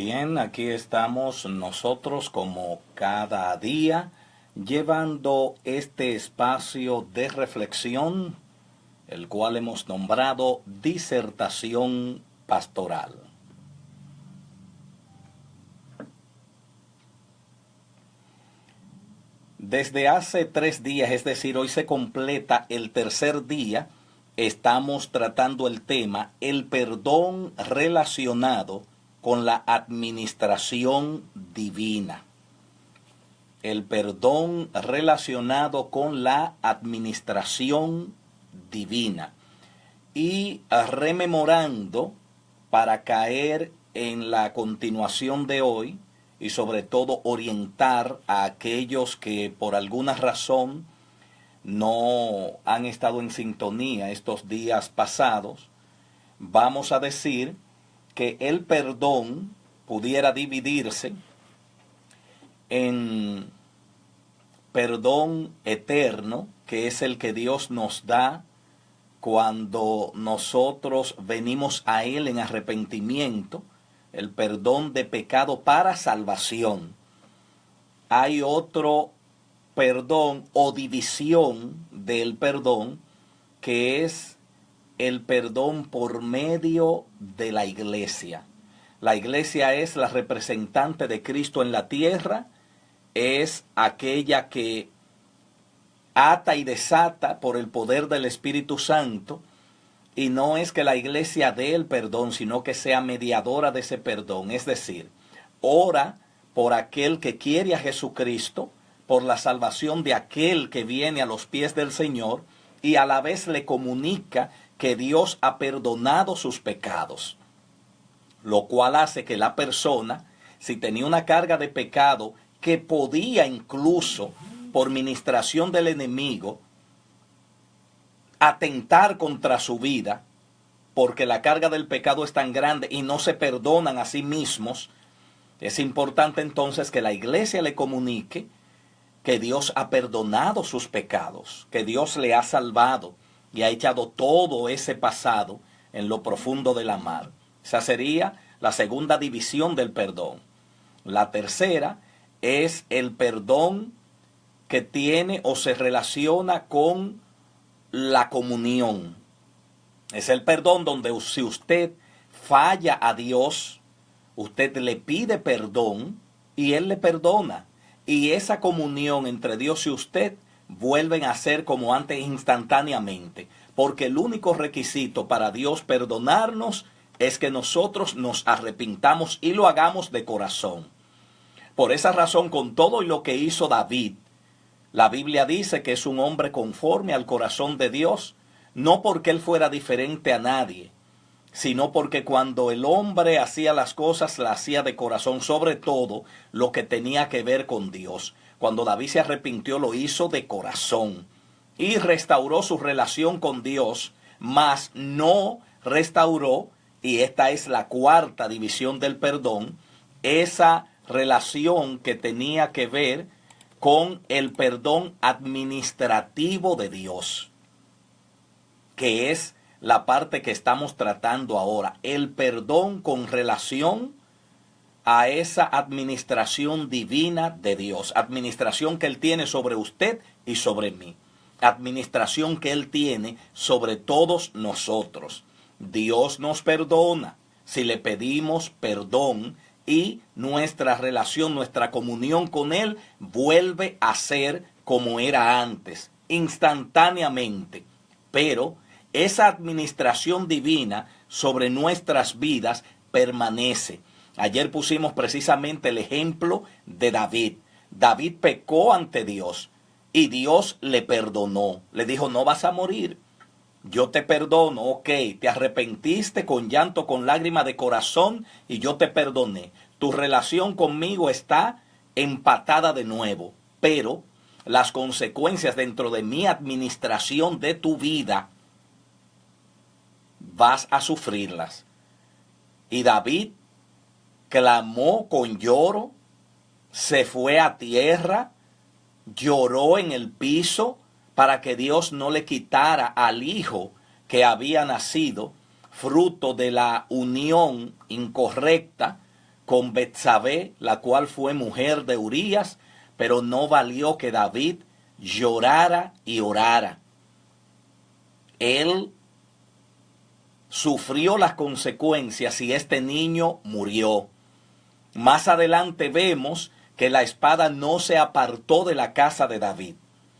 Bien, aquí estamos nosotros como cada día llevando este espacio de reflexión, el cual hemos nombrado disertación pastoral. Desde hace 3 días, es decir, hoy se completa el tercer día, estamos tratando el tema el perdón relacionado con la administración divina. El perdón relacionado con la administración divina. Y rememorando, para caer en la continuación de hoy, y sobre todo orientar a aquellos que por alguna razón no han estado en sintonía estos días pasados, vamos a decir que el perdón pudiera dividirse en perdón eterno, que es el que Dios nos da cuando nosotros venimos a Él en arrepentimiento, el perdón de pecado para salvación. Hay otro perdón o división del perdón, que es el perdón por medio de la iglesia. La iglesia es la representante de Cristo en la tierra, es aquella que ata y desata por el poder del Espíritu Santo, y no es que la iglesia dé el perdón, sino que sea mediadora de ese perdón. Es decir, ora por aquel que quiere a Jesucristo, por la salvación de aquel que viene a los pies del Señor, y a la vez le comunica que Dios ha perdonado sus pecados, lo cual hace que la persona, si tenía una carga de pecado que podía incluso por ministración del enemigo atentar contra su vida, porque la carga del pecado es tan grande y no se perdonan a sí mismos, es importante entonces que la iglesia le comunique que Dios ha perdonado sus pecados, que Dios le ha salvado y ha echado todo ese pasado en lo profundo de la mar. Esa sería la segunda división del perdón. La tercera es el perdón que tiene o se relaciona con la comunión. Es el perdón donde si usted falla a Dios, usted le pide perdón y Él le perdona. Y esa comunión entre Dios y usted vuelven a ser como antes instantáneamente. Porque el único requisito para Dios perdonarnos es que nosotros nos arrepintamos y lo hagamos de corazón. Por esa razón, con todo lo que hizo David, la Biblia dice que es un hombre conforme al corazón de Dios, no porque él fuera diferente a nadie, sino porque cuando el hombre hacía las cosas, las hacía de corazón, sobre todo lo que tenía que ver con Dios. Cuando David se arrepintió, lo hizo de corazón y restauró su relación con Dios, mas no restauró, y esta es la cuarta división del perdón, esa relación que tenía que ver con el perdón administrativo de Dios, que es la parte que estamos tratando ahora, el perdón con relación a esa administración divina de Dios, administración que Él tiene sobre usted y sobre mí, administración que Él tiene sobre todos nosotros. Dios nos perdona si le pedimos perdón y nuestra relación, nuestra comunión con Él vuelve a ser como era antes, instantáneamente, pero esa administración divina sobre nuestras vidas permanece. Ayer pusimos precisamente el ejemplo de David. David pecó ante Dios y Dios le perdonó. Le dijo, no vas a morir. Yo te perdono, ok, te arrepentiste con llanto, con lágrima de corazón y yo te perdoné. Tu relación conmigo está empatada de nuevo, pero las consecuencias dentro de mi administración de tu vida vas a sufrirlas. Y David clamó con lloro, se fue a tierra, lloró en el piso para que Dios no le quitara al hijo que había nacido, fruto de la unión incorrecta con Betsabé, la cual fue mujer de Urías, pero no valió que David llorara y orara. Él sufrió las consecuencias y este niño murió. Más adelante vemos que la espada no se apartó de la casa de David.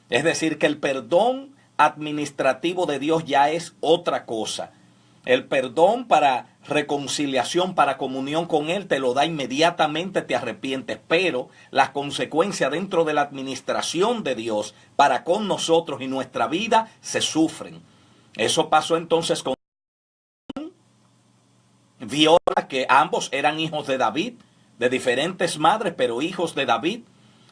Es decir, que el perdón administrativo de Dios ya es otra cosa. El perdón para reconciliación, para comunión con Él, te lo da inmediatamente, te arrepientes. Pero las consecuencias dentro de la administración de Dios para con nosotros y nuestra vida se sufren. Eso pasó entonces con Viola, que ambos eran hijos de David, de diferentes madres, pero hijos de David.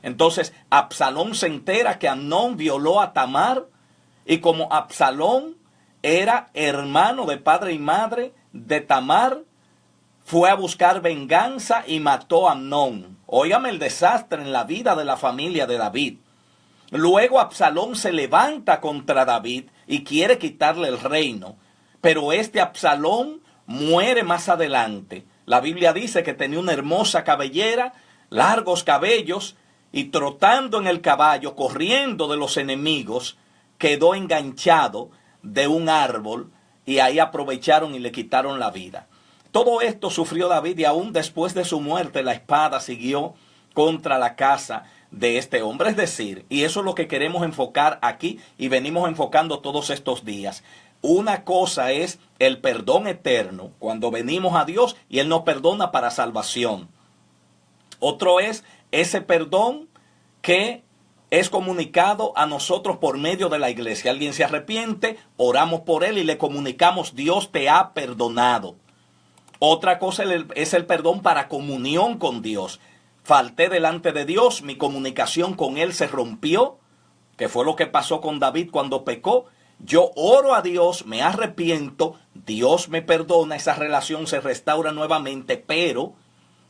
Entonces Absalón se entera que Amnón violó a Tamar, y como Absalón era hermano de padre y madre de Tamar, fue a buscar venganza y mató a Amnón. Óigame el desastre en la vida de la familia de David. Luego Absalón se levanta contra David y quiere quitarle el reino, pero este Absalón muere más adelante. La Biblia dice que tenía una hermosa cabellera, largos cabellos, y trotando en el caballo, corriendo de los enemigos, quedó enganchado de un árbol y ahí aprovecharon y le quitaron la vida. Todo esto sufrió David y aún después de su muerte la espada siguió contra la casa de este hombre. Es decir, y eso es lo que queremos enfocar aquí y venimos enfocando todos estos días. Una cosa es el perdón eterno, cuando venimos a Dios y Él nos perdona para salvación. Otro es ese perdón que es comunicado a nosotros por medio de la iglesia. Alguien se arrepiente, oramos por él y le comunicamos: Dios te ha perdonado. Otra cosa es el perdón para comunión con Dios. Falté delante de Dios, mi comunicación con Él se rompió, que fue lo que pasó con David cuando pecó. Yo oro a Dios, me arrepiento, Dios me perdona, esa relación se restaura nuevamente, pero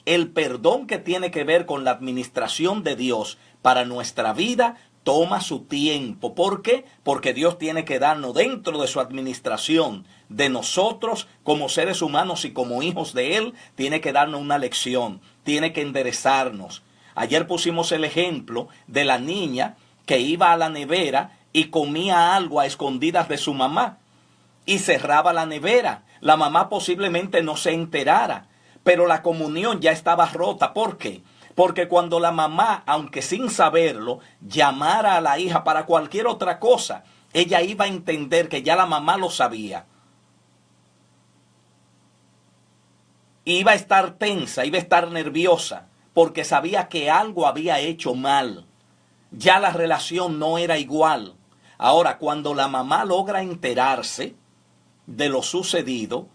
el perdón que tiene que ver con la administración de Dios para nuestra vida toma su tiempo. ¿Por qué? Porque Dios tiene que darnos dentro de su administración de nosotros como seres humanos y como hijos de Él, tiene que darnos una lección, tiene que enderezarnos. Ayer pusimos el ejemplo de la niña que iba a la nevera y comía algo a escondidas de su mamá y cerraba la nevera. La mamá posiblemente no se enterara, pero la comunión ya estaba rota. ¿Por qué? Porque cuando la mamá, aunque sin saberlo, llamara a la hija para cualquier otra cosa, ella iba a entender que ya la mamá lo sabía. Iba a estar tensa, iba a estar nerviosa, porque sabía que algo había hecho mal. Ya la relación no era igual. Ahora, cuando la mamá logra enterarse de lo sucedido,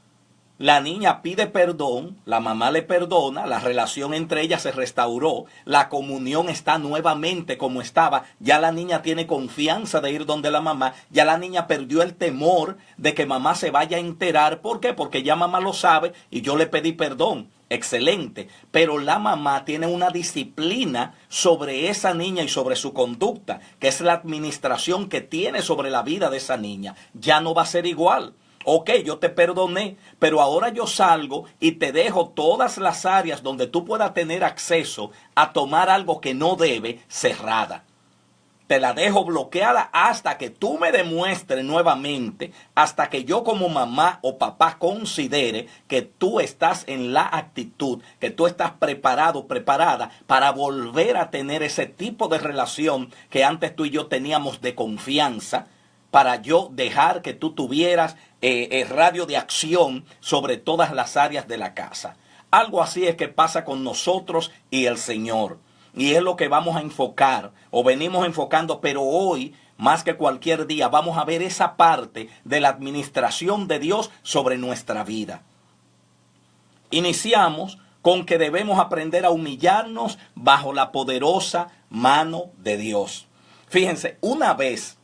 la niña pide perdón, la mamá le perdona, la relación entre ellas se restauró, la comunión está nuevamente como estaba, ya la niña tiene confianza de ir donde la mamá, ya la niña perdió el temor de que mamá se vaya a enterar. ¿Por qué? Porque ya mamá lo sabe y yo le pedí perdón. Excelente, pero la mamá tiene una disciplina sobre esa niña y sobre su conducta, que es la administración que tiene sobre la vida de esa niña. Ya no va a ser igual. Ok, yo te perdoné, pero ahora yo salgo y te dejo todas las áreas donde tú puedas tener acceso a tomar algo que no debe cerrada. Te la dejo bloqueada hasta que tú me demuestres nuevamente, hasta que yo como mamá o papá considere que tú estás en la actitud, que tú estás preparado, preparada para volver a tener ese tipo de relación que antes tú y yo teníamos de confianza, para yo dejar que tú tuvieras radio de acción sobre todas las áreas de la casa. Algo así es que pasa con nosotros y el Señor. Y es lo que vamos a enfocar, o venimos enfocando, pero hoy, más que cualquier día, vamos a ver esa parte de la administración de Dios sobre nuestra vida. Iniciamos con que debemos aprender a humillarnos bajo la poderosa mano de Dios. Fíjense, una vez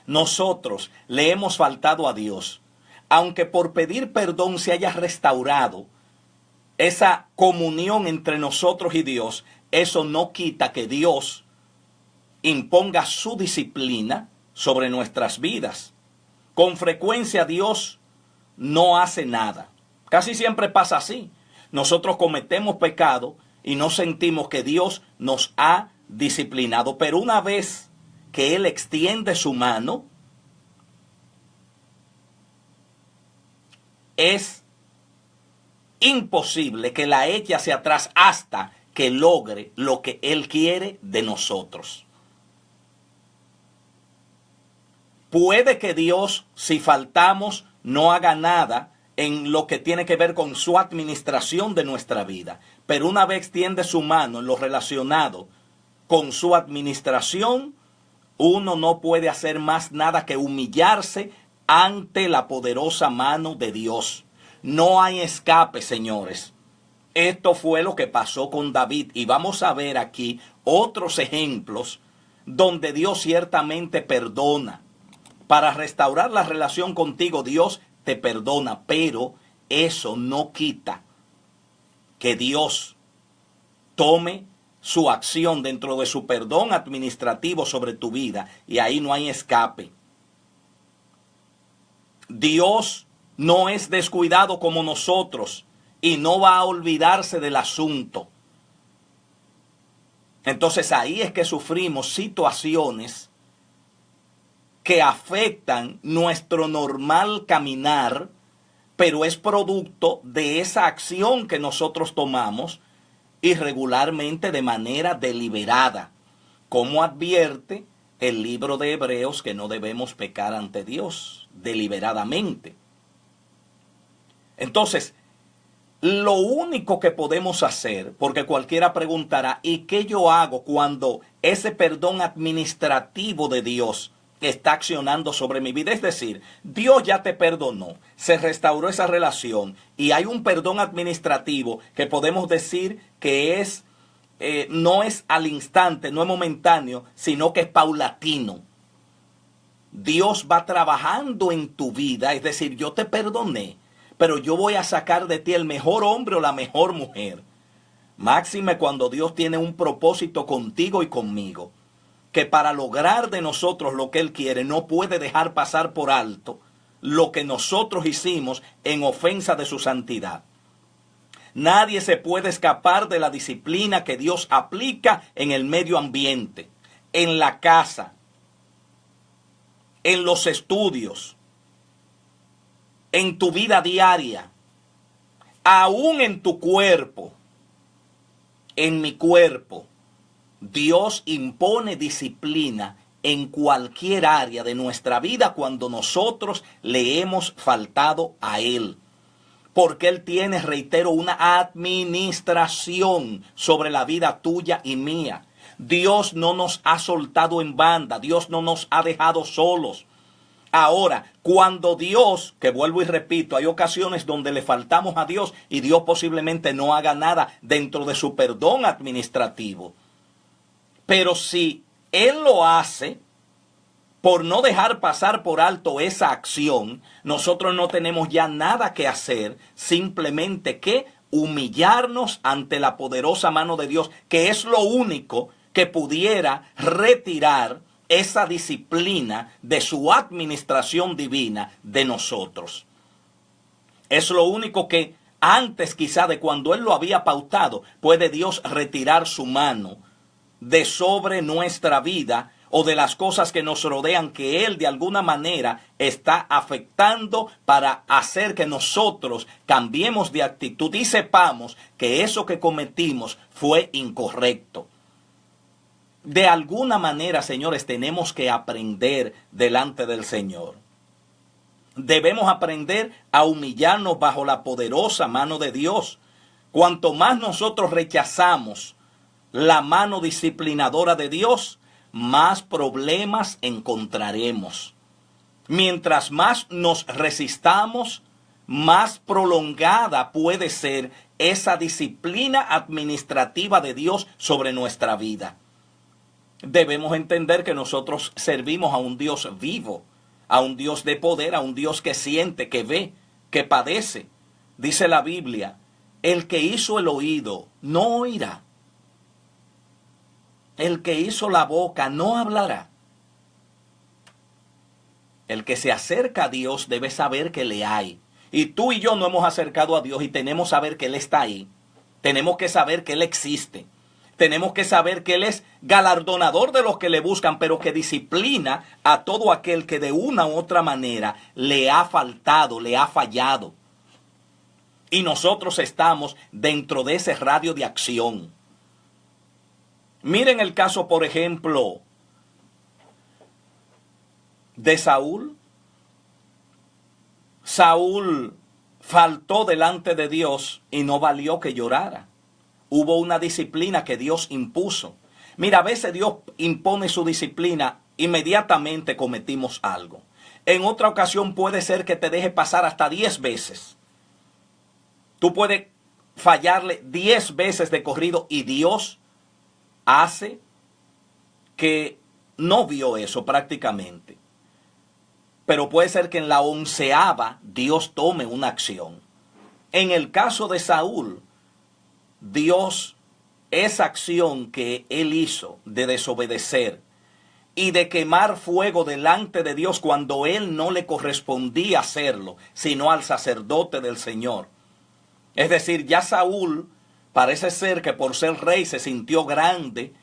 nosotros le hemos faltado a Dios, aunque por pedir perdón se haya restaurado esa comunión entre nosotros y Dios, eso no quita que Dios imponga su disciplina sobre nuestras vidas. Con frecuencia Dios no hace nada. Casi siempre pasa así. nosotros cometemos pecado y no sentimos que Dios nos ha disciplinado. Pero una vez que Él extiende su mano, es imposible que la eche hacia atrás hasta que logre lo que Él quiere de nosotros. Puede que Dios, si faltamos, no haga nada en lo que tiene que ver con su administración de nuestra vida. Pero una vez extiende su mano en lo relacionado con su administración, uno no puede hacer más nada que humillarse ante la poderosa mano de Dios. No hay escape, señores. Esto fue lo que pasó con David, y vamos a ver aquí otros ejemplos donde Dios ciertamente perdona. Para restaurar la relación contigo, Dios te perdona, pero eso no quita que Dios tome su acción dentro de su perdón administrativo sobre tu vida, y ahí no hay escape. Dios no es descuidado como nosotros y no va a olvidarse del asunto. Entonces ahí es que sufrimos situaciones que afectan nuestro normal caminar, pero es producto de esa acción que nosotros tomamos irregularmente de manera deliberada. Como advierte el libro de Hebreos, que no debemos pecar ante Dios deliberadamente. Entonces, lo único que podemos hacer, porque cualquiera preguntará, ¿y qué yo hago cuando ese perdón administrativo de Dios está accionando sobre mi vida? Es decir, Dios ya te perdonó, se restauró esa relación y hay un perdón administrativo que podemos decir que es no es al instante, no es momentáneo, sino que es paulatino. Dios va trabajando en tu vida, es decir, yo te perdoné, pero yo voy a sacar de ti el mejor hombre o la mejor mujer. Máxime cuando Dios tiene un propósito contigo y conmigo, que para lograr de nosotros lo que Él quiere no puede dejar pasar por alto lo que nosotros hicimos en ofensa de su santidad. Nadie se puede escapar de la disciplina que Dios aplica en el medio ambiente, en la casa, en los estudios, en tu vida diaria, aún en tu cuerpo, en mi cuerpo. Dios impone disciplina en cualquier área de nuestra vida cuando nosotros le hemos faltado a Él. Porque Él tiene, reitero, una administración sobre la vida tuya y mía. Dios no nos ha soltado en banda, Dios no nos ha dejado solos. Ahora, cuando Dios, que vuelvo y repito, hay ocasiones donde le faltamos a Dios y Dios posiblemente no haga nada dentro de su perdón administrativo. Pero si Él lo hace, por no dejar pasar por alto esa acción, nosotros no tenemos ya nada que hacer, simplemente que humillarnos ante la poderosa mano de Dios, que es lo único que pudiera retirar esa disciplina de su administración divina de nosotros. Es lo único que antes quizá de cuando Él lo había pautado, puede Dios retirar su mano de sobre nuestra vida o de las cosas que nos rodean, que Él de alguna manera está afectando para hacer que nosotros cambiemos de actitud y sepamos que eso que cometimos fue incorrecto. De alguna manera, señores, tenemos que aprender delante del Señor. Debemos aprender a humillarnos bajo la poderosa mano de Dios. Cuanto más nosotros rechazamos la mano disciplinadora de Dios, más problemas encontraremos. Mientras más nos resistamos, más prolongada puede ser esa disciplina administrativa de Dios sobre nuestra vida. Debemos entender que nosotros servimos a un Dios vivo, a un Dios de poder, a un Dios que siente, que ve, que padece. Dice la Biblia, el que hizo el oído no oirá. El que hizo la boca no hablará. El que se acerca a Dios debe saber que le hay. Y tú y yo no hemos acercado a Dios y tenemos que saber que Él está ahí. Tenemos que saber que Él existe. Tenemos que saber que Él es galardonador de los que le buscan, pero que disciplina a todo aquel que de una u otra manera le ha faltado, le ha fallado. Y nosotros estamos dentro de ese radio de acción. Miren el caso, por ejemplo, de Saúl. Saúl faltó delante de Dios y no valió que llorara. Hubo una disciplina que Dios impuso. Mira, a veces Dios impone su disciplina, inmediatamente cometimos algo. En otra ocasión puede ser que te deje pasar hasta 10 veces. Tú puedes fallarle 10 veces de corrido y Dios hace que no vio eso prácticamente. Pero puede ser que en la 11ª Dios tome una acción. En el caso de Saúl, Dios, esa acción que él hizo de desobedecer y de quemar fuego delante de Dios cuando él no le correspondía hacerlo, sino al sacerdote del Señor. Es decir, ya Saúl parece ser que por ser rey se sintió grande,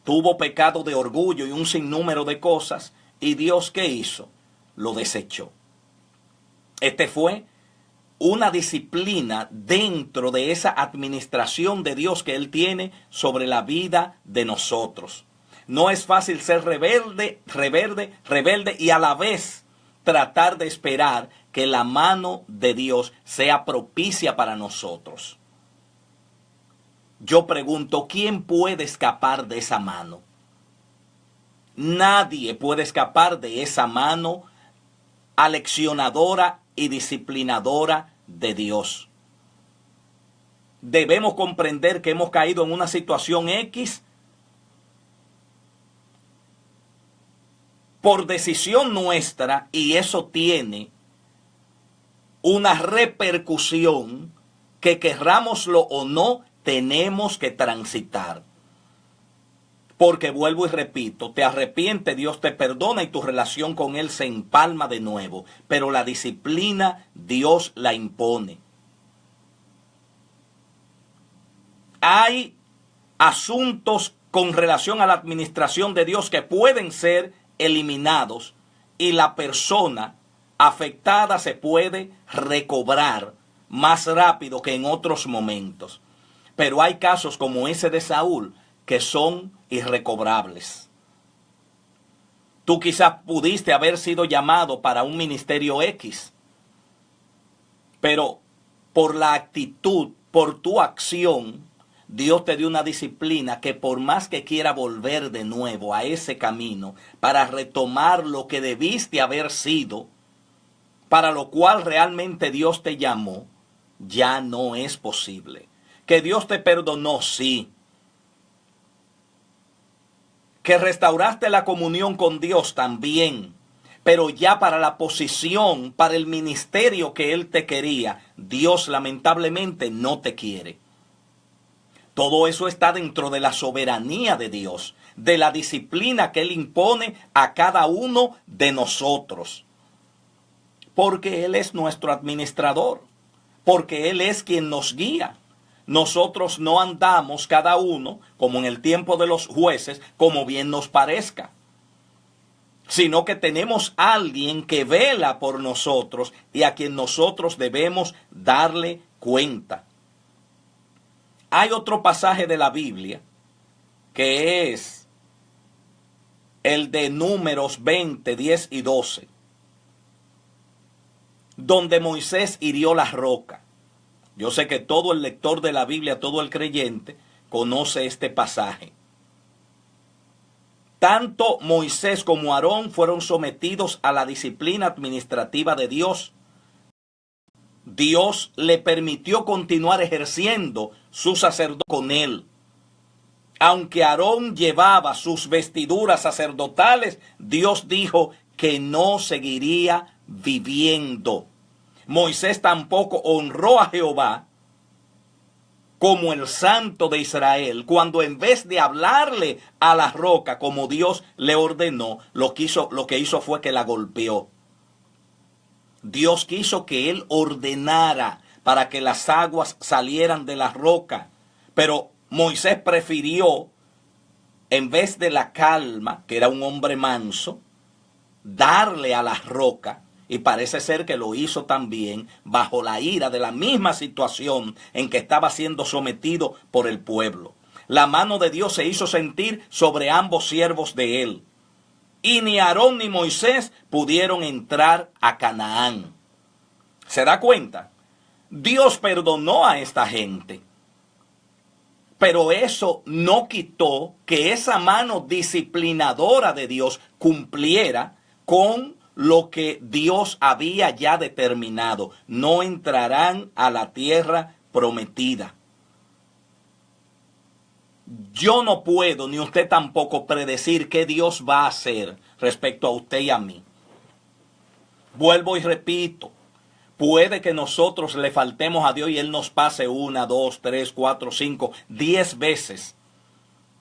tuvo pecado de orgullo y un sinnúmero de cosas, y Dios, ¿qué hizo? Lo desechó. Este fue una disciplina dentro de esa administración de Dios que Él tiene sobre la vida de nosotros. No es fácil ser rebelde y a la vez tratar de esperar que la mano de Dios sea propicia para nosotros. Yo pregunto, ¿quién puede escapar de esa mano? Nadie puede escapar de esa mano aleccionadora y disciplinadora de Dios. Debemos comprender que hemos caído en una situación X por decisión nuestra y eso tiene una repercusión que querrámoslo o no tenemos que transitar. Porque vuelvo y repito, te arrepientes, Dios te perdona y tu relación con Él se empalma de nuevo. Pero la disciplina Dios la impone. Hay asuntos con relación a la administración de Dios que pueden ser eliminados y la persona afectada se puede recobrar más rápido que en otros momentos. Pero hay casos como ese de Saúl que son irrecobrables. Tú quizás pudiste haber sido llamado para un ministerio X, pero por la actitud, por tu acción, Dios te dio una disciplina que por más que quiera volver de nuevo a ese camino para retomar lo que debiste haber sido, para lo cual realmente Dios te llamó, ya no es posible. Que Dios te perdonó, sí. Que restauraste la comunión con Dios también. Pero ya para la posición, para el ministerio que Él te quería, Dios lamentablemente no te quiere. Todo eso está dentro de la soberanía de Dios, de la disciplina que Él impone a cada uno de nosotros. Porque Él es nuestro administrador, porque Él es quien nos guía. Nosotros no andamos cada uno, como en el tiempo de los jueces, como bien nos parezca, sino que tenemos a alguien que vela por nosotros y a quien nosotros debemos darle cuenta. Hay otro pasaje de la Biblia que es el de Números 20, 10 y 12, donde Moisés hirió la roca. Yo sé que todo el lector de la Biblia, todo el creyente, conoce este pasaje. Tanto Moisés como Aarón fueron sometidos a la disciplina administrativa de Dios. Dios le permitió continuar ejerciendo su sacerdocio con él. Aunque Aarón llevaba sus vestiduras sacerdotales, Dios dijo que no seguiría viviendo. Moisés tampoco honró a Jehová como el Santo de Israel, cuando en vez de hablarle a la roca como Dios le ordenó, lo que hizo fue que la golpeó. Dios quiso que él ordenara para que las aguas salieran de la roca. Pero Moisés prefirió, en vez de la calma, que era un hombre manso, darle a la roca. Y parece ser que lo hizo también bajo la ira de la misma situación en que estaba siendo sometido por el pueblo. La mano de Dios se hizo sentir sobre ambos siervos de él. Y ni Aarón ni Moisés pudieron entrar a Canaán. ¿Se da cuenta? Dios perdonó a esta gente. Pero eso no quitó que esa mano disciplinadora de Dios cumpliera con lo que Dios había ya determinado. No entrarán a la tierra prometida. Yo no puedo, ni usted tampoco, predecir qué Dios va a hacer respecto a usted y a mí. Vuelvo y repito, puede que nosotros le faltemos a Dios y Él nos pase 1, 2, 3, 4, 5, 10 veces.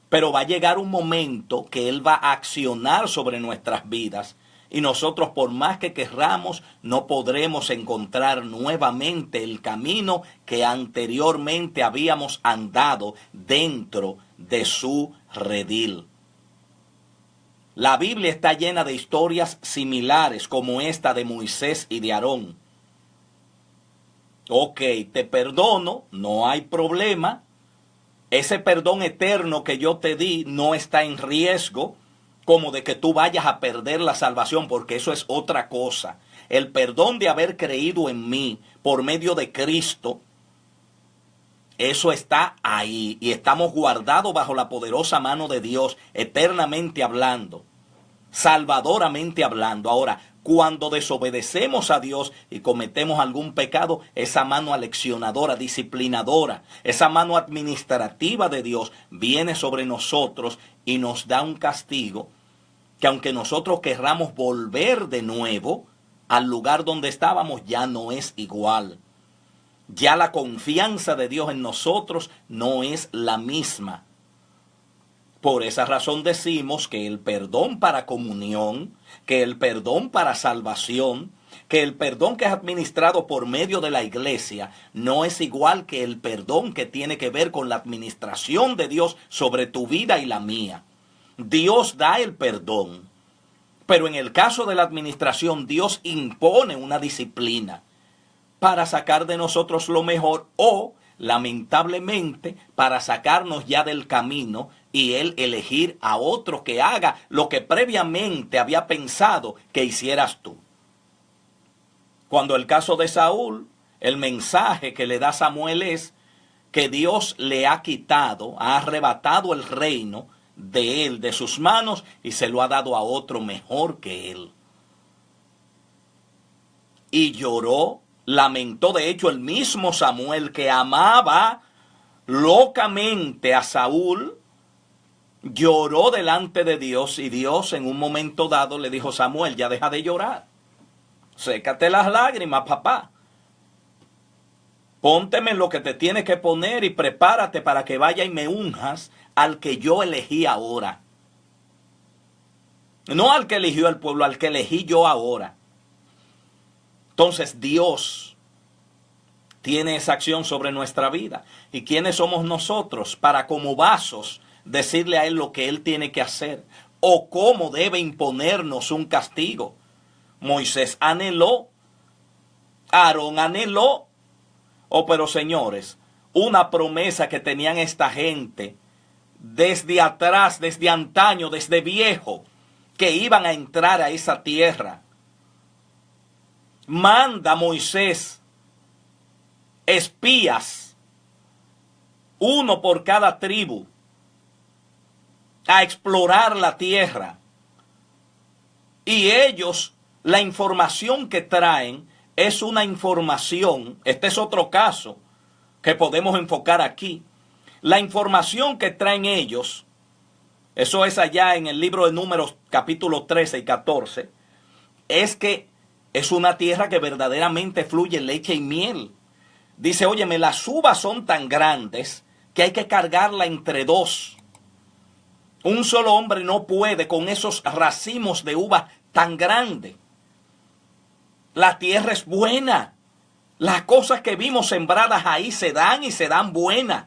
Pero va a llegar un momento que Él va a accionar sobre nuestras vidas y nosotros, por más que querramos, no podremos encontrar nuevamente el camino que anteriormente habíamos andado dentro de su redil. La Biblia está llena de historias similares como esta de Moisés y de Aarón. Ok, te perdono, no hay problema. Ese perdón eterno que yo te di no está en riesgo, como de que tú vayas a perder la salvación, porque eso es otra cosa. El perdón de haber creído en mí por medio de Cristo, eso está ahí y estamos guardados bajo la poderosa mano de Dios, eternamente hablando, salvadoramente hablando. Ahora, cuando desobedecemos a Dios y cometemos algún pecado, esa mano aleccionadora, disciplinadora, esa mano administrativa de Dios viene sobre nosotros y nos da un castigo que, aunque nosotros querramos volver de nuevo al lugar donde estábamos, ya no es igual. Ya la confianza de Dios en nosotros no es la misma. Por esa razón decimos que el perdón para comunión, que el perdón para salvación, que el perdón que es administrado por medio de la iglesia no es igual que el perdón que tiene que ver con la administración de Dios sobre tu vida y la mía. Dios da el perdón, pero en el caso de la administración Dios impone una disciplina para sacar de nosotros lo mejor o, lamentablemente, para sacarnos ya del camino y Él elegir a otro que haga lo que previamente había pensado que hicieras tú. Cuando el caso de Saúl, el mensaje que le da Samuel es que Dios le ha quitado, ha arrebatado el reino de él, de sus manos, y se lo ha dado a otro mejor que él. Y lloró, lamentó, de hecho el mismo Samuel, que amaba locamente a Saúl, lloró delante de Dios, y Dios en un momento dado le dijo: Samuel, ya deja de llorar, sécate las lágrimas, papá, pónteme lo que te tienes que poner y prepárate para que vaya y me unjas al que yo elegí ahora. No al que eligió el pueblo, al que elegí yo ahora. Entonces Dios tiene esa acción sobre nuestra vida. ¿Y quiénes somos nosotros para, como vasos, decirle a Él lo que Él tiene que hacer o cómo debe imponernos un castigo? Moisés anheló, Aarón anheló. Oh, pero señores, una promesa que tenían esta gente desde atrás, desde antaño, desde viejo, que iban a entrar a esa tierra. Manda Moisés espías, uno por cada tribu, a explorar la tierra. Y ellos, la información que traen es una información, este es otro caso que podemos enfocar aquí. La información que traen ellos, eso es allá en el libro de Números capítulo 13 y 14, es que es una tierra que verdaderamente fluye leche y miel. Dice: óyeme, las uvas son tan grandes que hay que cargarla entre dos. Un solo hombre no puede con esos racimos de uva tan grandes. La tierra es buena. Las cosas que vimos sembradas ahí se dan y se dan buenas.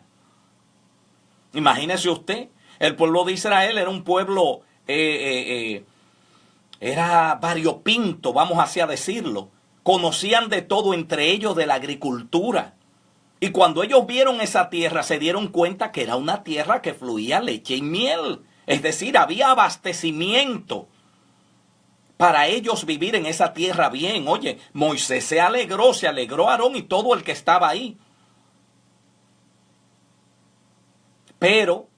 Imagínese usted, el pueblo de Israel era un pueblo, era variopinto, vamos así a decirlo. Conocían de todo, entre ellos de la agricultura. Y cuando ellos vieron esa tierra, se dieron cuenta que era una tierra que fluía leche y miel. Es decir, había abastecimiento para ellos vivir en esa tierra bien. Oye, Moisés se alegró Aarón y todo el que estaba ahí. Pero,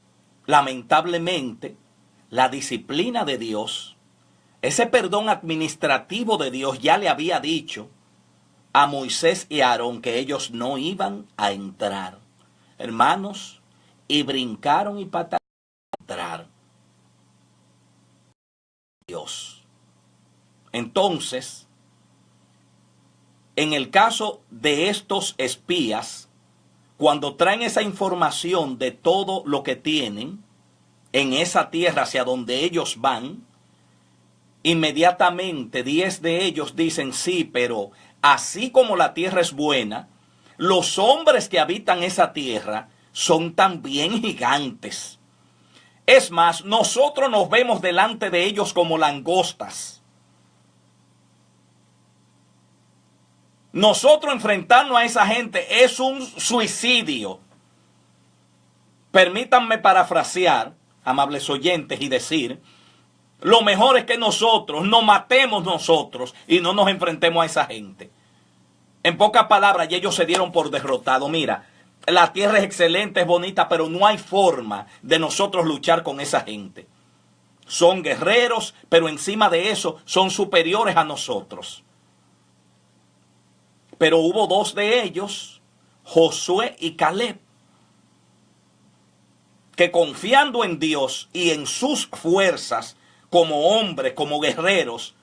lamentablemente, la disciplina de Dios, ese perdón administrativo de Dios ya le había dicho a Moisés y a Aarón que ellos no iban a entrar. Hermanos, y brincaron y patalearon a entrar. Dios. Entonces, en el caso de estos espías, cuando traen esa información de todo lo que tienen en esa tierra hacia donde ellos van, inmediatamente 10 de ellos dicen, sí, pero así como la tierra es buena, los hombres que habitan esa tierra son también gigantes. Es más, nosotros nos vemos delante de ellos como langostas. Nosotros enfrentarnos a esa gente es un suicidio. Permítanme parafrasear, amables oyentes, y decir, lo mejor es que nosotros nos matemos nosotros y no nos enfrentemos a esa gente. En pocas palabras, y ellos se dieron por derrotados. Mira, la tierra es excelente, es bonita, pero no hay forma de nosotros luchar con esa gente. Son guerreros, pero encima de eso son superiores a nosotros. Pero hubo 2 de ellos, Josué y Caleb, que confiando en Dios y en sus fuerzas, como hombres, como guerreros,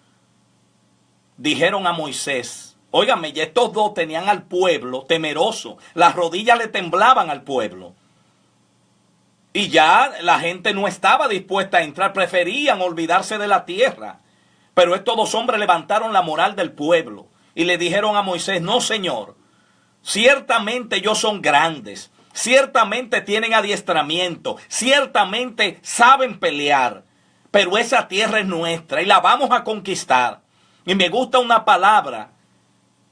dijeron a Moisés, óigame, y estos 2 tenían al pueblo temeroso, las rodillas le temblaban al pueblo. Y ya la gente no estaba dispuesta a entrar, preferían olvidarse de la tierra. Pero estos 2 hombres levantaron la moral del pueblo y le dijeron a Moisés, no señor, ciertamente ellos son grandes, ciertamente tienen adiestramiento, ciertamente saben pelear, pero esa tierra es nuestra y la vamos a conquistar. Y me gusta una palabra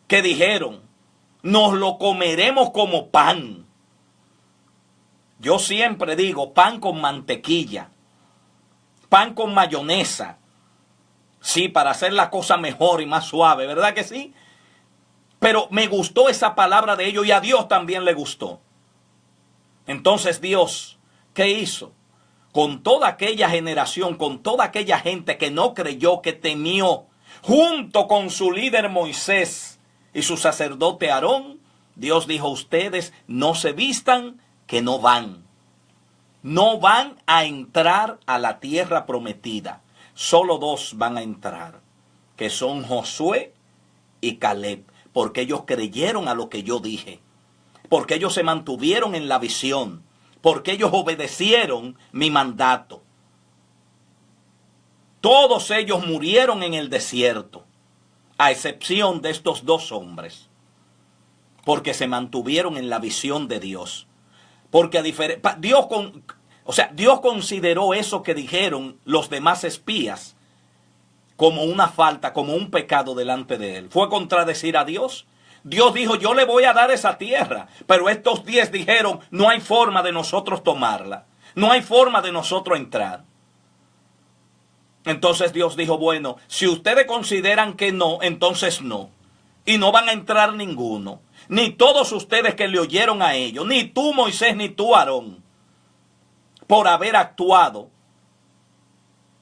que dijeron, nos lo comeremos como pan. Yo siempre digo pan con mantequilla, pan con mayonesa. Sí, para hacer la cosa mejor y más suave, ¿verdad que sí? Pero me gustó esa palabra de ellos y a Dios también le gustó. Entonces Dios, ¿qué hizo? Con toda aquella generación, con toda aquella gente que no creyó, que temió, junto con su líder Moisés y su sacerdote Aarón, Dios dijo, ustedes no se vistan, que no van. No van a entrar a la tierra prometida. Solo 2 van a entrar, que son Josué y Caleb, porque ellos creyeron a lo que yo dije, porque ellos se mantuvieron en la visión, porque ellos obedecieron mi mandato. Todos ellos murieron en el desierto, a excepción de estos 2 hombres, porque se mantuvieron en la visión de Dios. Porque Dios consideró eso que dijeron los demás espías como una falta, como un pecado delante de él. ¿Fue contradecir a Dios? Dios dijo, yo le voy a dar esa tierra, pero estos 10 dijeron, no hay forma de nosotros tomarla, no hay forma de nosotros entrar. Entonces Dios dijo, bueno, si ustedes consideran que no, entonces no, y no van a entrar ninguno, ni todos ustedes que le oyeron a ellos, ni tú Moisés, ni tú Aarón, por haber actuado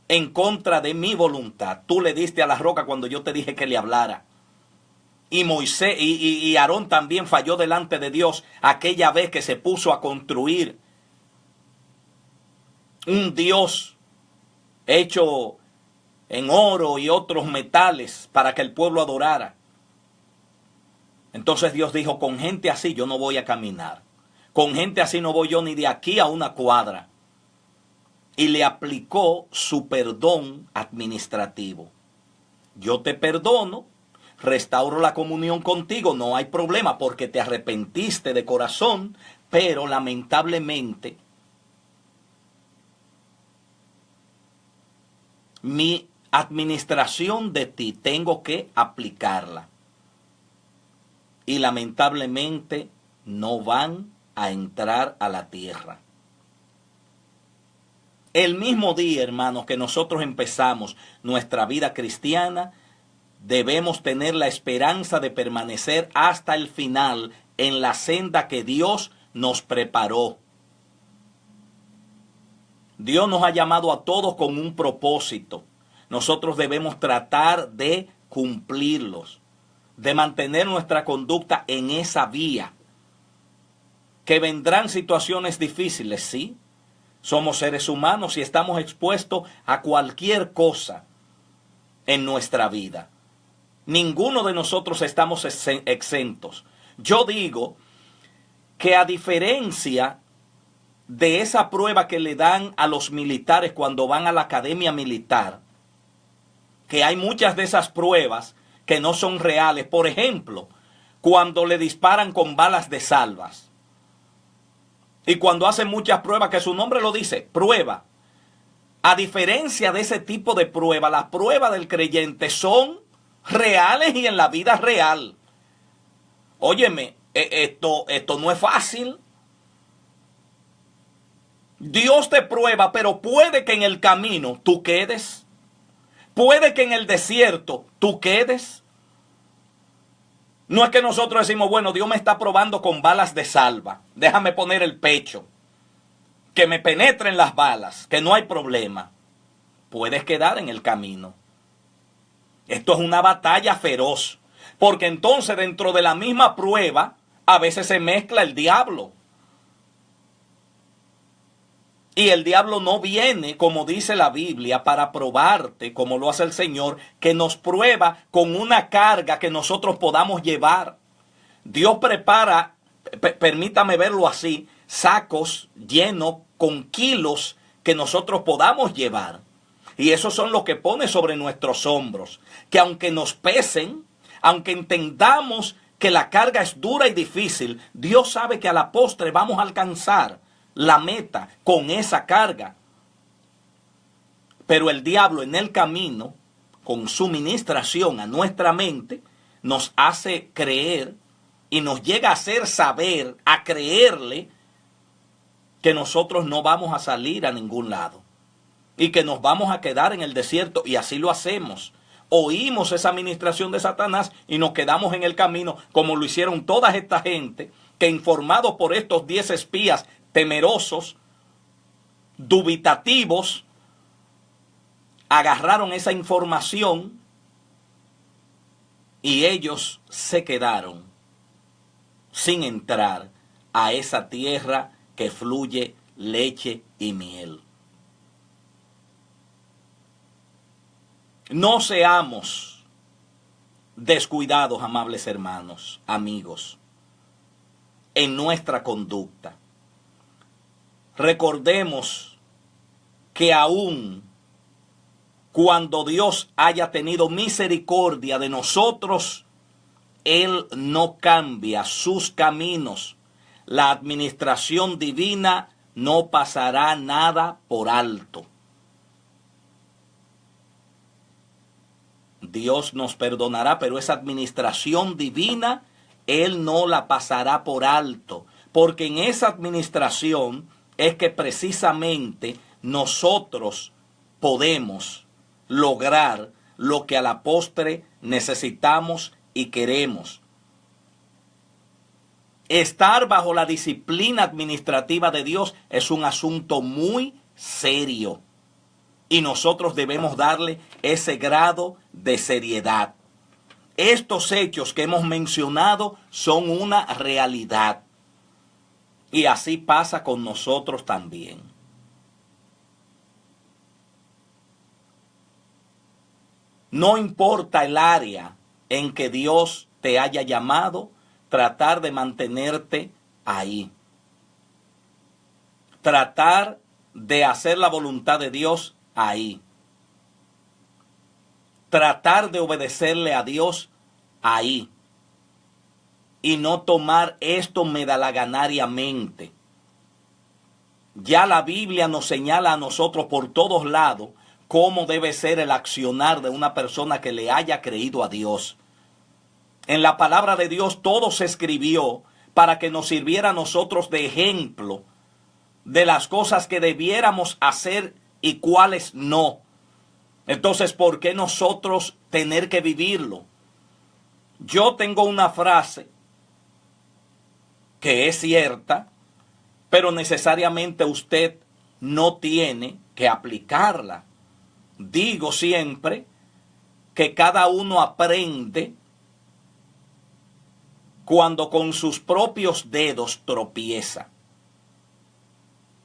en contra de mi voluntad. Tú le diste a la roca cuando yo te dije que le hablara. Y Moisés y Aarón también falló delante de Dios aquella vez que se puso a construir un Dios hecho en oro y otros metales para que el pueblo adorara. Entonces Dios dijo, con gente así yo no voy a caminar. Con gente así no voy yo ni de aquí a una cuadra. Y le aplicó su perdón administrativo. Yo te perdono, restauro la comunión contigo, no hay problema porque te arrepentiste de corazón, pero lamentablemente mi administración de ti tengo que aplicarla. Y lamentablemente no van a entrar a la tierra. El mismo día, hermanos, que nosotros empezamos nuestra vida cristiana, debemos tener la esperanza de permanecer hasta el final en la senda que Dios nos preparó. Dios nos ha llamado a todos con un propósito. Nosotros debemos tratar de cumplirlos, de mantener nuestra conducta en esa vía. Que vendrán situaciones difíciles, sí. Somos seres humanos y estamos expuestos a cualquier cosa en nuestra vida. Ninguno de nosotros estamos exentos. Yo digo que a diferencia de esa prueba que le dan a los militares cuando van a la academia militar, que hay muchas de esas pruebas que no son reales. Por ejemplo, cuando le disparan con balas de salvas. Y cuando hacen muchas pruebas, que su nombre lo dice, prueba. A diferencia de ese tipo de prueba, las pruebas del creyente son reales y en la vida real. Óyeme, esto no es fácil. Dios te prueba, pero puede que en el camino tú quedes. Puede que en el desierto tú quedes. No es que nosotros decimos, bueno, Dios me está probando con balas de salva. Déjame poner el pecho. Que me penetren las balas, que no hay problema. Puedes quedar en el camino. Esto es una batalla feroz. Porque entonces dentro de la misma prueba, a veces se mezcla el diablo. Y el diablo no viene, como dice la Biblia, para probarte, como lo hace el Señor, que nos prueba con una carga que nosotros podamos llevar. Dios prepara, permítame verlo así, sacos llenos con kilos que nosotros podamos llevar. Y esos son los que pone sobre nuestros hombros. Que aunque nos pesen, aunque entendamos que la carga es dura y difícil, Dios sabe que a la postre vamos a alcanzar la meta con esa carga. Pero el diablo en el camino, con su ministración a nuestra mente, nos hace creer y nos llega a hacer saber, a creerle, que nosotros no vamos a salir a ningún lado y que nos vamos a quedar en el desierto, y así lo hacemos. Oímos esa ministración de Satanás y nos quedamos en el camino, como lo hicieron toda esta gente que, informados por estos 10 espías temerosos, dubitativos, agarraron esa información y ellos se quedaron sin entrar a esa tierra que fluye leche y miel. No seamos descuidados, amables hermanos, amigos, en nuestra conducta. Recordemos que aún cuando Dios haya tenido misericordia de nosotros, Él no cambia sus caminos. La administración divina no pasará nada por alto. Dios nos perdonará, pero esa administración divina, Él no la pasará por alto. Porque en esa administración es que precisamente nosotros podemos lograr lo que a la postre necesitamos y queremos. Estar bajo la disciplina administrativa de Dios es un asunto muy serio. Y nosotros debemos darle ese grado de seriedad. Estos hechos que hemos mencionado son una realidad. Y así pasa con nosotros también. No importa el área en que Dios te haya llamado, tratar de mantenerte ahí. Tratar de hacer la voluntad de Dios ahí. Tratar de obedecerle a Dios ahí y no tomar esto medalaganariamente. Ya la Biblia nos señala a nosotros por todos lados cómo debe ser el accionar de una persona que le haya creído a Dios. En la palabra de Dios todo se escribió para que nos sirviera a nosotros de ejemplo de las cosas que debiéramos hacer y cuáles no. Entonces, ¿por qué nosotros tener que vivirlo? Yo tengo una frase que es cierta, pero necesariamente usted no tiene que aplicarla. Digo siempre que cada uno aprende cuando con sus propios dedos tropieza.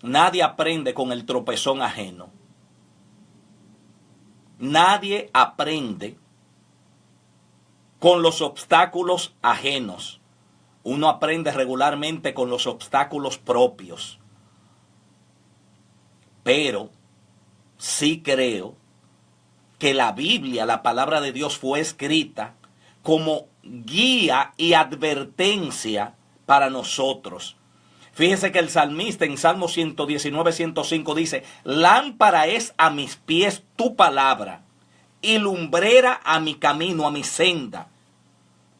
Nadie aprende con el tropezón ajeno. Nadie aprende con los obstáculos ajenos. Uno aprende regularmente con los obstáculos propios. Pero sí creo que la Biblia, la palabra de Dios, fue escrita como guía y advertencia para nosotros. Fíjese que el salmista en Salmo 119, 105 dice: lámpara es a mis pies tu palabra y lumbrera a mi camino, a mi senda.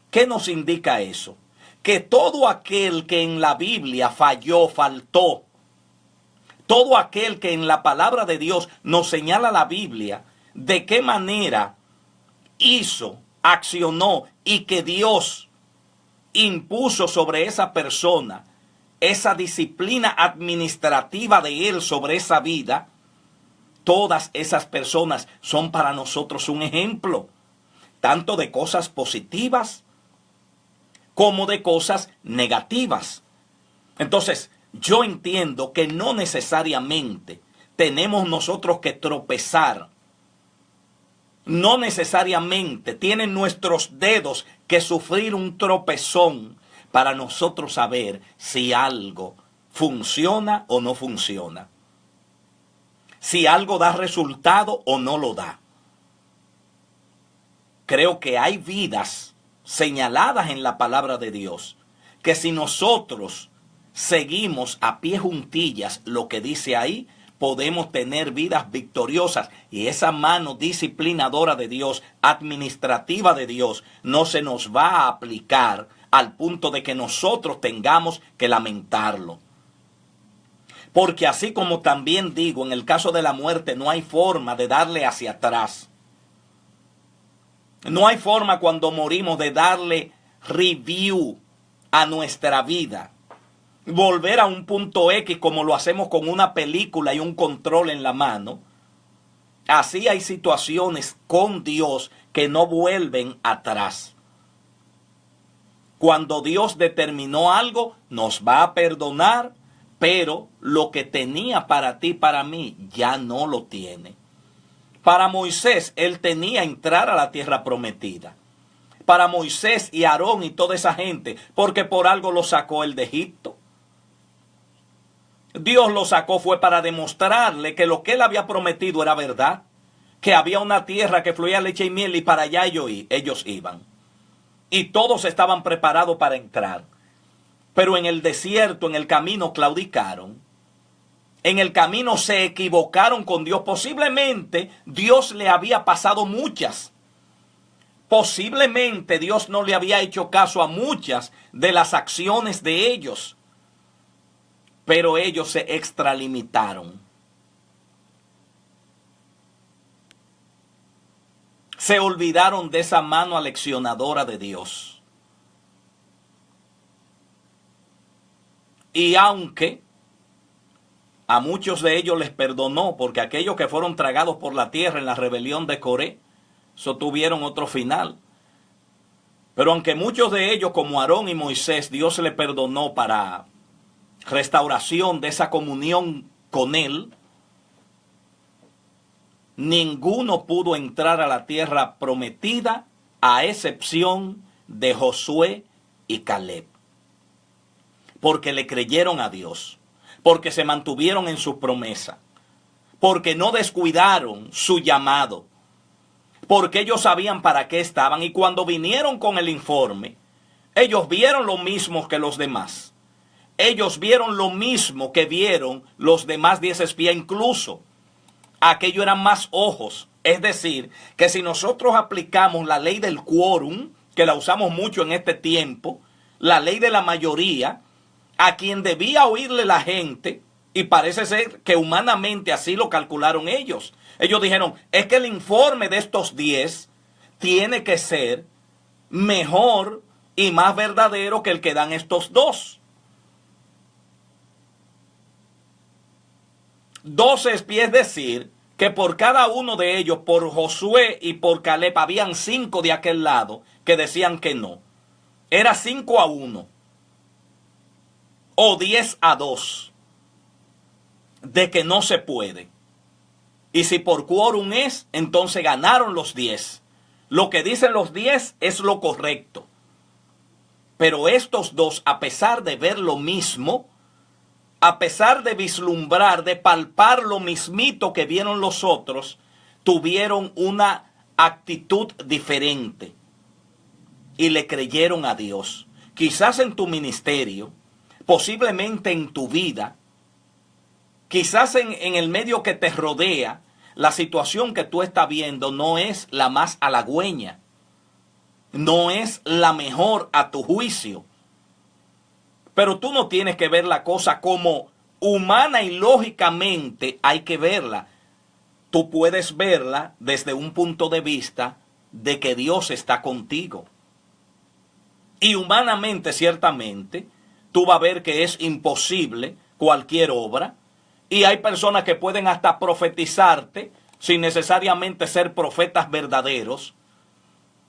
¿Qué nos indica eso? Que todo aquel que en la Biblia falló, faltó, todo aquel que en la palabra de Dios nos señala la Biblia, de qué manera hizo, accionó y que Dios impuso sobre esa persona esa disciplina administrativa de Él sobre esa vida, todas esas personas son para nosotros un ejemplo, tanto de cosas positivas como de cosas negativas. Entonces, yo entiendo que no necesariamente tenemos nosotros que tropezar. No necesariamente tienen nuestros dedos que sufrir un tropezón para nosotros saber si algo funciona o no funciona. Si algo da resultado o no lo da. Creo que hay vidas señaladas en la palabra de Dios que si nosotros seguimos a pie juntillas lo que dice ahí, podemos tener vidas victoriosas, y esa mano disciplinadora de Dios, administrativa de Dios, no se nos va a aplicar al punto de que nosotros tengamos que lamentarlo. Porque así como también digo, en el caso de la muerte no hay forma de darle hacia atrás. No hay forma cuando morimos de darle review a nuestra vida. Volver a un punto X como lo hacemos con una película y un control en la mano. Así hay situaciones con Dios que no vuelven atrás. Cuando Dios determinó algo, nos va a perdonar, pero lo que tenía para ti, para mí, ya no lo tiene. Para Moisés, él tenía entrar a la tierra prometida. Para Moisés y Aarón y toda esa gente, porque por algo lo sacó él de Egipto. Dios lo sacó fue para demostrarle que lo que él había prometido era verdad, que había una tierra que fluía leche y miel y para allá ellos iban. Y todos estaban preparados para entrar. Pero en el desierto, en el camino, claudicaron. En el camino se equivocaron con Dios. Posiblemente Dios le había pasado muchas. Posiblemente Dios no le había hecho caso a muchas de las acciones de ellos. Pero ellos se extralimitaron. Se olvidaron de esa mano aleccionadora de Dios. Y aunque a muchos de ellos les perdonó, porque aquellos que fueron tragados por la tierra en la rebelión de Coré, eso tuvieron otro final. Pero aunque muchos de ellos, como Aarón y Moisés, Dios les perdonó para restauración de esa comunión con Él, ninguno pudo entrar a la tierra prometida a excepción de Josué y Caleb. Porque le creyeron a Dios, porque se mantuvieron en su promesa, porque no descuidaron su llamado, porque ellos sabían para qué estaban. Y cuando vinieron con el informe, ellos vieron lo mismo que los demás. Ellos vieron lo mismo que vieron los demás 10 espías, incluso aquello eran más ojos. Es decir, que si nosotros aplicamos la ley del quórum, que la usamos mucho en este tiempo, la ley de la mayoría, a quien debía oírle la gente, y parece ser que humanamente así lo calcularon ellos. Ellos dijeron, es que el informe de estos 10 tiene que ser mejor y más verdadero que el que dan estos 2. 12 espías, es decir, que por cada uno de ellos, por Josué y por Caleb, habían 5 de aquel lado que decían que no. Era 5-1 o 10-2 de que no se puede. Y si por quórum es, entonces ganaron los 10. Lo que dicen los 10 es lo correcto. Pero estos 2, a pesar de ver lo mismo, a pesar de vislumbrar, de palpar lo mismito que vieron los otros, tuvieron una actitud diferente y le creyeron a Dios. Quizás en tu ministerio, posiblemente en tu vida, quizás en el medio que te rodea, la situación que tú estás viendo no es la más halagüeña, no es la mejor a tu juicio. Pero tú no tienes que ver la cosa como humana y lógicamente hay que verla. Tú puedes verla desde un punto de vista de que Dios está contigo. Y humanamente, ciertamente, tú vas a ver que es imposible cualquier obra. Y hay personas que pueden hasta profetizarte, sin necesariamente ser profetas verdaderos,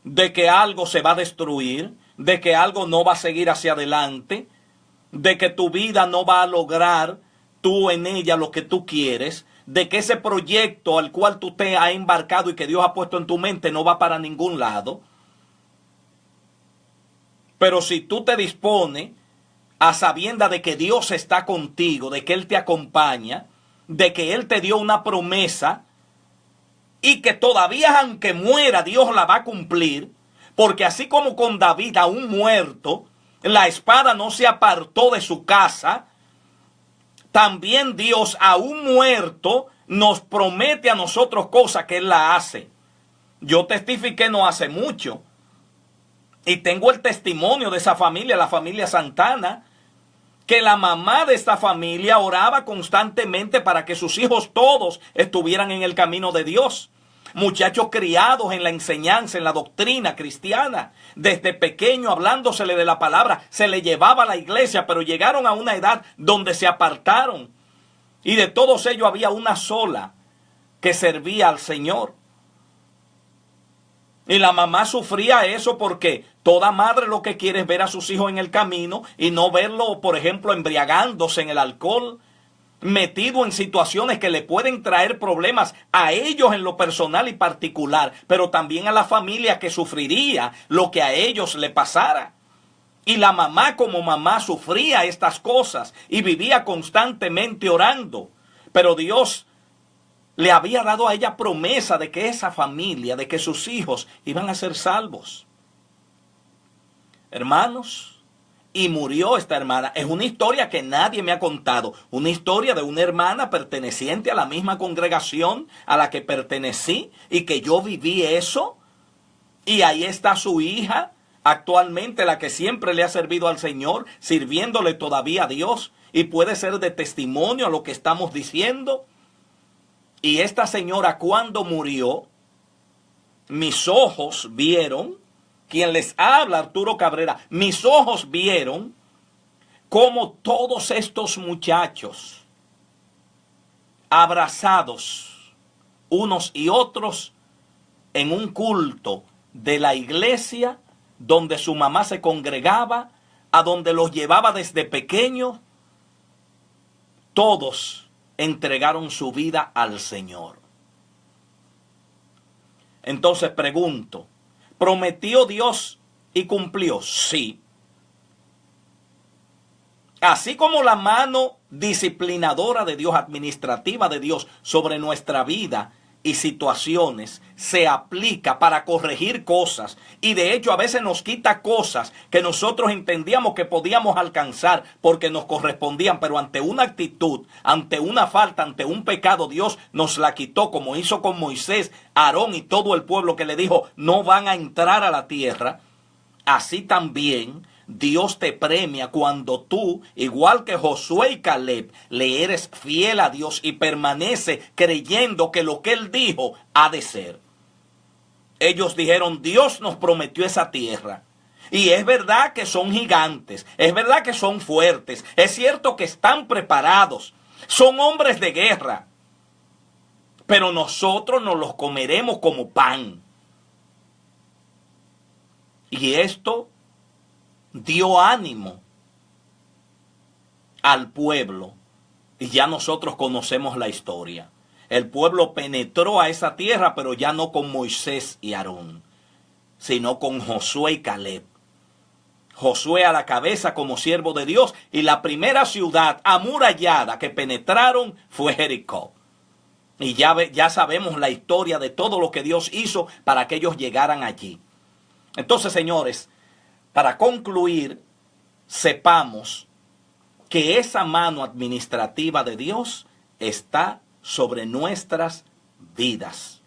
de que algo se va a destruir, de que algo no va a seguir hacia adelante, de que tu vida no va a lograr tú en ella lo que tú quieres, de que ese proyecto al cual tú te has embarcado y que Dios ha puesto en tu mente no va para ningún lado. Pero si tú te dispones a sabienda de que Dios está contigo, de que Él te acompaña, de que Él te dio una promesa y que todavía aunque muera Dios la va a cumplir, porque así como con David aún muerto, la espada no se apartó de su casa, también Dios aún muerto nos promete a nosotros cosas que Él la hace. Yo testifiqué no hace mucho y tengo el testimonio de esa familia, la familia Santana, que la mamá de esta familia oraba constantemente para que sus hijos todos estuvieran en el camino de Dios. Muchachos criados en la enseñanza, en la doctrina cristiana, desde pequeño hablándosele de la palabra, se le llevaba a la iglesia, pero llegaron a una edad donde se apartaron. Y de todos ellos había una sola que servía al Señor. Y la mamá sufría eso porque toda madre lo que quiere es ver a sus hijos en el camino y no verlo, por ejemplo, embriagándose en el alcohol, metido en situaciones que le pueden traer problemas a ellos en lo personal y particular, pero también a la familia que sufriría lo que a ellos le pasara. Y la mamá como mamá sufría estas cosas y vivía constantemente orando. Pero Dios le había dado a ella promesa de que esa familia, de que sus hijos iban a ser salvos. Hermanos, y murió esta hermana. Es una historia que nadie me ha contado. Una historia de una hermana perteneciente a la misma congregación a la que pertenecí y que yo viví eso. Y ahí está su hija, actualmente la que siempre le ha servido al Señor, sirviéndole todavía a Dios. Y puede ser de testimonio a lo que estamos diciendo. Y esta señora cuando murió, mis ojos vieron, quien les habla, Arturo Cabrera, mis ojos vieron cómo todos estos muchachos abrazados unos y otros en un culto de la iglesia donde su mamá se congregaba, a donde los llevaba desde pequeños, todos entregaron su vida al Señor. Entonces pregunto, ¿prometió Dios y cumplió? Sí. Así como la mano disciplinadora de Dios, administrativa de Dios sobre nuestra vida y situaciones se aplica para corregir cosas, y de hecho a veces nos quita cosas que nosotros entendíamos que podíamos alcanzar porque nos correspondían, pero ante una actitud, ante una falta, ante un pecado, Dios nos la quitó, como hizo con Moisés, Aarón y todo el pueblo, que le dijo no van a entrar a la tierra. Así también Dios te premia cuando tú, igual que Josué y Caleb, le eres fiel a Dios y permanece creyendo que lo que Él dijo ha de ser. Ellos dijeron, Dios nos prometió esa tierra. Y es verdad que son gigantes, es verdad que son fuertes, es cierto que están preparados, son hombres de guerra, pero nosotros nos los comeremos como pan. Y esto dio ánimo al pueblo, y ya nosotros conocemos la historia. El pueblo penetró a esa tierra, pero ya no con Moisés y Aarón, sino con Josué y Caleb. Josué a la cabeza como siervo de Dios, y la primera ciudad amurallada que penetraron fue Jericó. Y ya sabemos la historia de todo lo que Dios hizo para que ellos llegaran allí. Entonces, señores, para concluir, sepamos que esa mano administrativa de Dios está sobre nuestras vidas.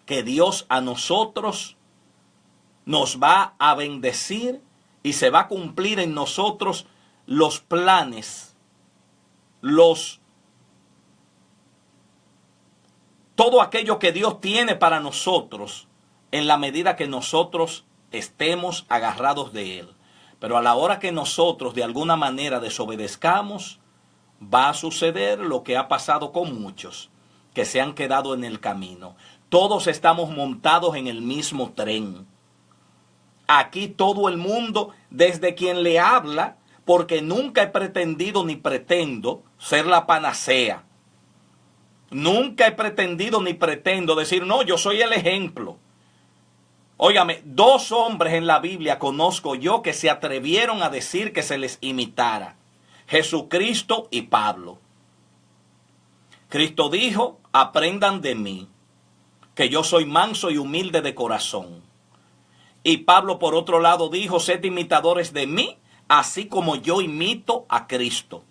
Que Dios a nosotros nos va a bendecir y se va a cumplir en nosotros los planes, todo aquello que Dios tiene para nosotros, en la medida que nosotros estemos agarrados de Él. Pero a la hora que nosotros de alguna manera desobedezcamos, va a suceder lo que ha pasado con muchos que se han quedado en el camino. Todos estamos montados en el mismo tren. Aquí todo el mundo, desde quien le habla, porque nunca he pretendido ni pretendo ser la panacea. Nunca he pretendido ni pretendo decir, no, yo soy el ejemplo. Óigame, 2 hombres en la Biblia conozco yo que se atrevieron a decir que se les imitara. Jesucristo y Pablo. Cristo dijo, aprendan de mí, que yo soy manso y humilde de corazón. Y Pablo por otro lado dijo, sed imitadores de mí, así como yo imito a Cristo.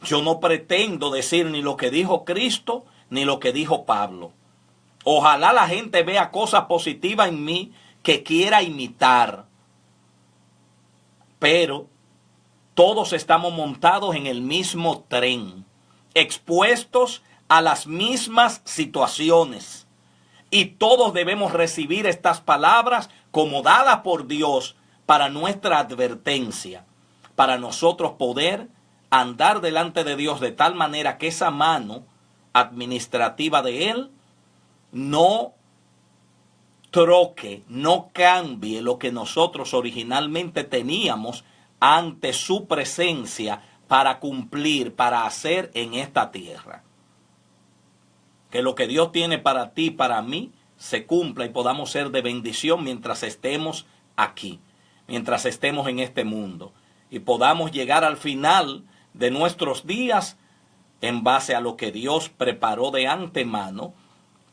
Yo no pretendo decir ni lo que dijo Cristo, ni lo que dijo Pablo. Ojalá la gente vea cosas positivas en mí que quiera imitar. Pero todos estamos montados en el mismo tren, expuestos a las mismas situaciones. Y todos debemos recibir estas palabras como dadas por Dios para nuestra advertencia, para nosotros poder andar delante de Dios de tal manera que esa mano administrativa de Él no troque, no cambie lo que nosotros originalmente teníamos ante su presencia para cumplir, para hacer en esta tierra. Que lo que Dios tiene para ti, para mí, se cumpla y podamos ser de bendición mientras estemos aquí, mientras estemos en este mundo, y podamos llegar al final de nuestros días en base a lo que Dios preparó de antemano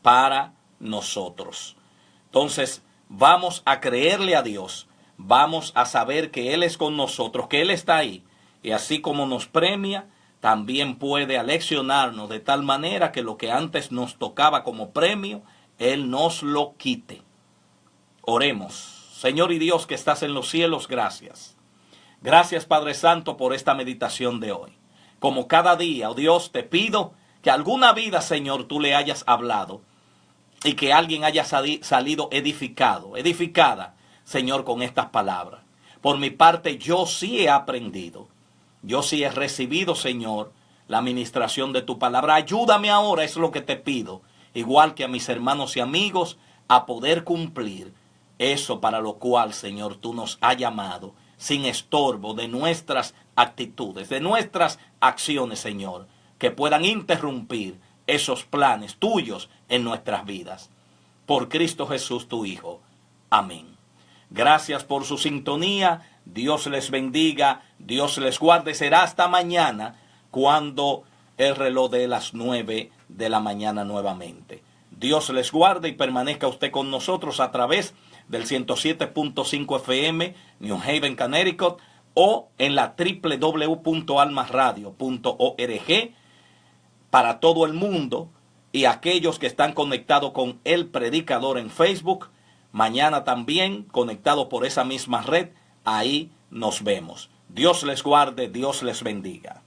para nosotros. Entonces, vamos a creerle a Dios, vamos a saber que Él es con nosotros, que Él está ahí, y así como nos premia, también puede aleccionarnos de tal manera que lo que antes nos tocaba como premio, Él nos lo quite. Oremos. Señor y Dios que estás en los cielos, gracias. Gracias, Padre Santo, por esta meditación de hoy. Como cada día, oh Dios, te pido que alguna vida, Señor, tú le hayas hablado y que alguien haya salido edificada, Señor, con estas palabras. Por mi parte, yo sí he aprendido. Yo sí he recibido, Señor, la administración de tu palabra. Ayúdame ahora, es lo que te pido, igual que a mis hermanos y amigos, a poder cumplir eso para lo cual, Señor, tú nos has llamado, sin estorbo de nuestras actitudes, de nuestras acciones, Señor, que puedan interrumpir esos planes tuyos en nuestras vidas. Por Cristo Jesús, tu Hijo. Amén. Gracias por su sintonía. Dios les bendiga, Dios les guarde. Será hasta mañana cuando el reloj de las 9 de la mañana nuevamente. Dios les guarde y permanezca usted con nosotros a través del 107.5 FM, New Haven, Connecticut, o en la www.almasradio.org para todo el mundo, y aquellos que están conectados con El Predicador en Facebook, mañana también conectados por esa misma red, ahí nos vemos. Dios les guarde, Dios les bendiga.